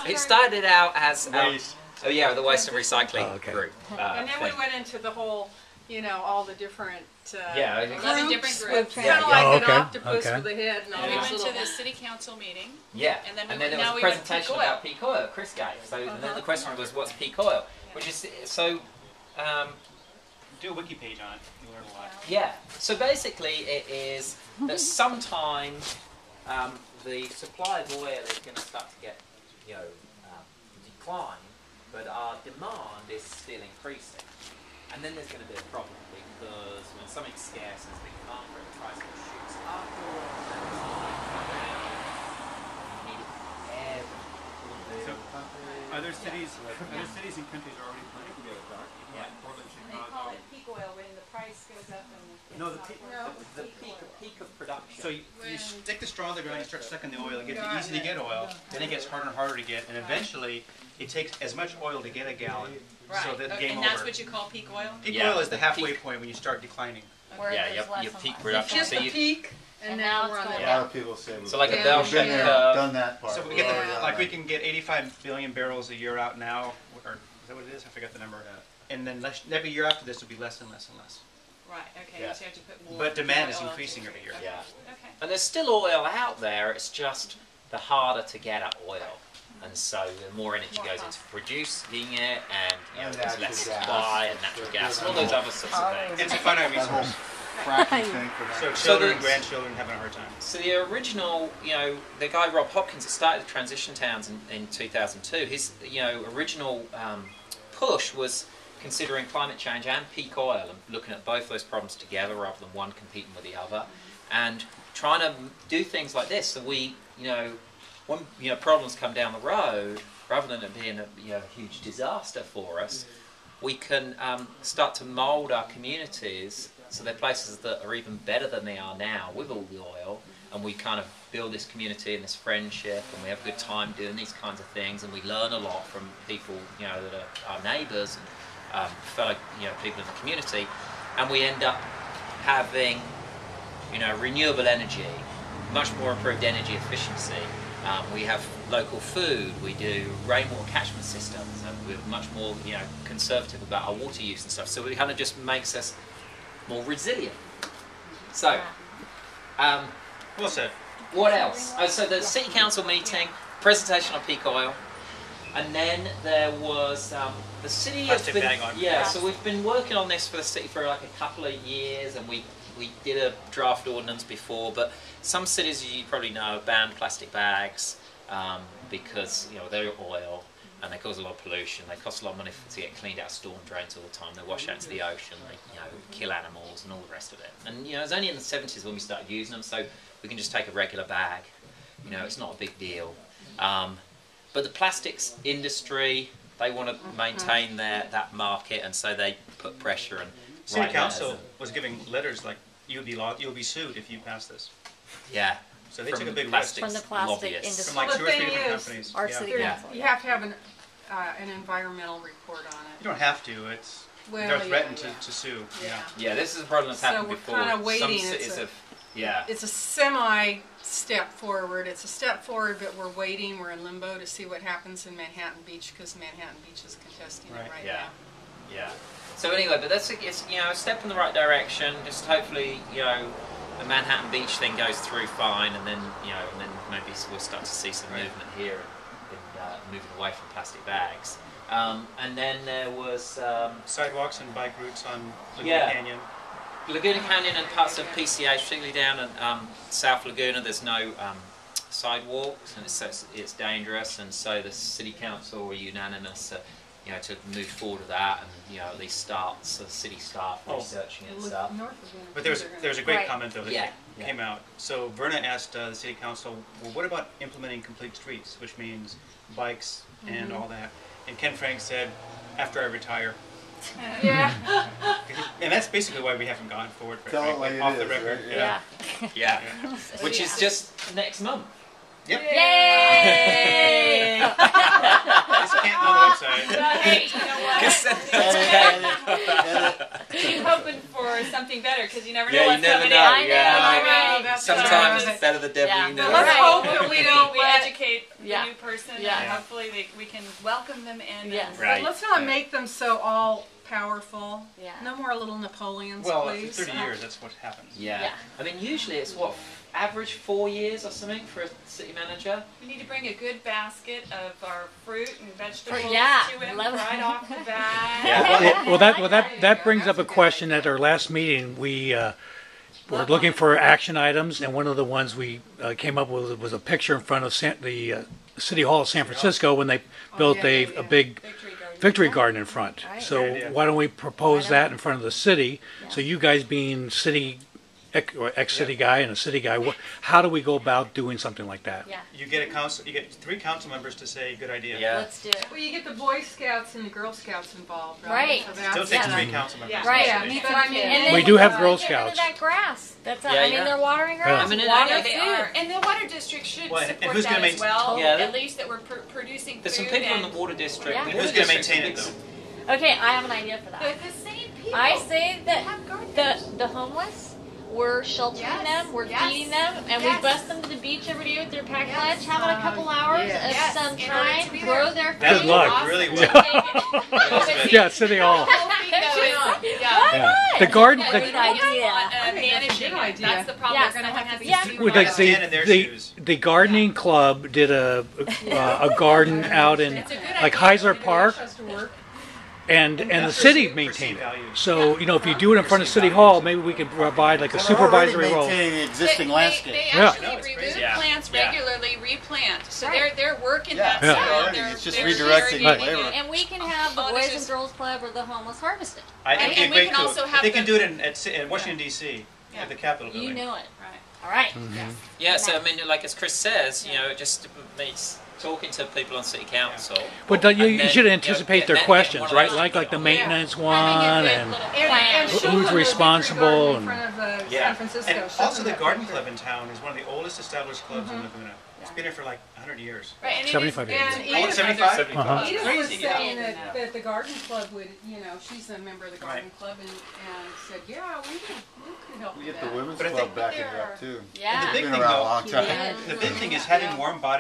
It started out as Waste. oh yeah, the waste and recycling group. And then we went into the whole, you know, all the different yeah, 11 different groups. Yeah, Kind of like okay, an octopus okay. with a head and all We these went little. to the city council meeting. Yeah, And then there was now a we went presentation peak oil. about peak oil. Chris gave. So and then the question was, what's peak oil? Which is so. Do a wiki page on it. You'll learn a lot. Yeah. So basically, it is that sometime the supply of oil is going to start to get, you know, decline, but our demand is still increasing. And then there's going to be a problem because when something's scarce and it's big demand for it, the price shoots up. You need it everywhere. So, other cities and countries are already planning to get it dark. Yeah. Portland, They Chicago. call it peak oil when the price goes up and No, the peak of production. So you stick the straw in the ground, you start sucking the oil, it gets easy to get oil, then it gets harder and harder to get, and eventually it takes as much oil to get a gallon. Right. So that game And over. that's what you call peak oil? Peak Yeah. oil is the halfway point when you start declining. Where Yeah, there's less your and peak less. production. just So the you, peak, And and now then we're it's on going the A lot of people say so like a Yeah. bell we've been shaped there, curve. done that part. So we get Yeah. like we can get 85 billion barrels a year out now, or is that what it is? I forgot the number. And then every year after this will be less and less and less. Right, okay, Yeah. so you have to put more. But demand is oil. increasing every year. Yeah. Okay. And there's still oil out there, it's just the harder to get at oil. And so the more energy goes into producing it, and you know, And there's natural less gas. supply and natural gas and all those other sorts of things. It's a finite That whole resource. fracking thing for So that. children, the- grandchildren having a hard time. So the original, you know, the guy Rob Hopkins that started the transition towns in 2002, his, you know, original push was considering climate change and peak oil and looking at both those problems together rather than one competing with the other, and trying to do things like this. So we, you know, when problems come down the road, rather than it being a huge disaster for us, we can start to mould our communities so they're places that are even better than they are now with all the oil, and we kind of build this community and this friendship, and we have a good time doing these kinds of things, and we learn a lot from people, you know, that are our neighbours and fellow, you know, people in the community, and we end up having, you know, renewable energy, much more improved energy efficiency. We have local food, we do rainwater catchment systems, and we're much more, you know, conservative about our water use and stuff. So it kind of just makes us more resilient. So, Well said. what else? Oh, so the city council meeting, presentation on peak oil, and then there was the city has Plastic been, bag on. yeah. So we've been working on this for the city for like a couple of years, and we did a draft ordinance before, but some cities, you probably know, ban plastic bags because, you know, they're oil and they cause a lot of pollution. They cost a lot of money to get cleaned out of storm drains all the time. They wash out into the ocean. They, you know, kill animals and all the rest of it. And you know, it was only in the 70s when we started using them, so we can just take a regular bag. You know, it's not a big deal. But the plastics industry, they want to maintain that market, and so they put pressure and. City write letters council and- was giving letters like you'll be sued if you pass this. Yeah. So they From took a big plastics risk From the plastic lobbyists. industry. from like Well, 2 the or 3 thing different is, companies. our Yeah. city There- council. you have to have an environmental report on You it. don't have to. It's Well, they're yeah, threatened yeah. to sue. Yeah. Yeah, this is a problem that's So happened we're before. kinda waiting. Some It's cities a- have, yeah. It's a semi-step forward. It's a step forward, but we're waiting. We're in limbo to see what happens in Manhattan Beach because Manhattan Beach is contesting it right Yeah. now. Yeah. So anyway, but it's you know, a step in the right direction. Just hopefully, you know, the Manhattan Beach thing goes through fine, and then maybe we'll start to see some movement here in moving away from plastic bags. And then there was Sidewalks and bike routes on Laguna Yeah. Canyon. Laguna Canyon and parts of PCH, particularly down in South Laguna. There's no sidewalks, and it's dangerous, and so the city council were unanimous, you know, to move forward with that, and you know, at least start so the city staff researching it and Look stuff. north of them. But there's a great Right. comment though that Yeah. came out. So Verna asked the city council, well, what about implementing complete streets, which means bikes and all that? And Ken Frank said, after I retire. Yeah. And that's basically why we haven't gone forward. Tell it like frankly, it off is, the record. right? Yeah. Yeah, Yeah. which is just next month. Yep. Yay! Just can't go on the website. Hey, you know what? Keep hoping for something better because you never know Yeah, you what's never coming know. in. I know, Yeah. right. That's Sometimes right. it's better the devil Yeah. you know. Let's Right. hope that we don't We let educate Yeah. the new person, Yeah. and hopefully we can welcome them in. Yes. And, Right. But let's not Yeah. make them so all powerful. Yeah. No more little Napoleons, Well, please. for 30 years, that's what happens. Yeah. Yeah. I mean, usually it's what, average 4 years or something for a city manager. we need to bring a good basket of our fruit and vegetables Yeah. to him Love it. right off the bat. Yeah. That brings up a question. At our last meeting, we were looking for action items, and one of the ones we came up with was a picture in front of the City Hall of San Francisco when they built yeah, a yeah. big victory garden in front. Right. So Good idea. why don't we propose Why that don't in front of the city? So you guys being city or ex-city guy and a city guy, how do we go about doing something like that? Yeah. You get 3 council members to say good idea. Yeah. Let's do it. Well, you get the Boy Scouts and the Girl Scouts involved, right? Right. So Still that's- takes Yeah. 3 council members. Yeah. Right. Yeah, Me but too, I too. mean, And then We do have get Girl rid of Scouts. that grass. That's Yeah, I mean, yeah. they're watering grass. I mean, water Yeah, they food. are. And the water district should Well, and support who's that gonna as well. Yeah, At least that we're producing There's some food people in and the water district. Yeah. The And water who's going to district's a maintain it, big though? Okay, I have an idea for that. the same people. I say that have gardens. the homeless, we're sheltering Yes, them, we're yes, feeding them, and we yes. bus them to the beach every day with their packed Yes. lunch, having a couple hours yes. of Yes, sunshine, in order to be grow there. their food. That would luck. work really well. But Yeah, City Hall. the whole thing, though, is- Why Yeah. not? The garden, Yeah, the, we Good don't have idea. one, I think that's a managing good it. idea. That's the problem. Yes. Someone has to Yeah. supervise with like it. Stand in their shoes. the gardening club did a garden out in It's a good like idea. Heisler Park, Has to work. and the That's city perceived maintained it. value. So if you do it in front of City Hall, maybe we could provide like a supervisory role. Maintaining the existing They landscape. Yeah. actually No, it's remove crazy. Yeah. plants Yeah. regularly, replant. So Right. they're working Yeah. that Yeah. still. Yeah. They're It's just they're redirecting irrigating labor. it. And we can have the Oh, Boys this and is- Girls Club or the homeless harvest it. I think And it'd be we great can to. also If have they can the- do it in Washington, D.C. Yeah. at the Capitol You building. know it. Right. All right. Yeah, so I mean, like as Chris says, you know, it just means talking to people on city council. But you and then, should you know, anticipate get their that- questions, get one right? of those Like the people. maintenance Having a one good and little And plan. show Who's them the victory responsible garden in and- front of the Yeah. San Francisco. And Show also them the that garden picture. club in town is one of the oldest established clubs in Laguna. It's been here for like 100 years. Right, and it is- 75 years. And Oh, Edith, 75? Uh-huh. Edith Crazy, was yeah. saying that the garden club would, you know, she's a member of the garden Right. club and said, yeah, we could help We with get the that. women's But I club think backing it there up too. Yeah. And the big Been thing around a though, long time. Yeah. the big thing is having warm bodies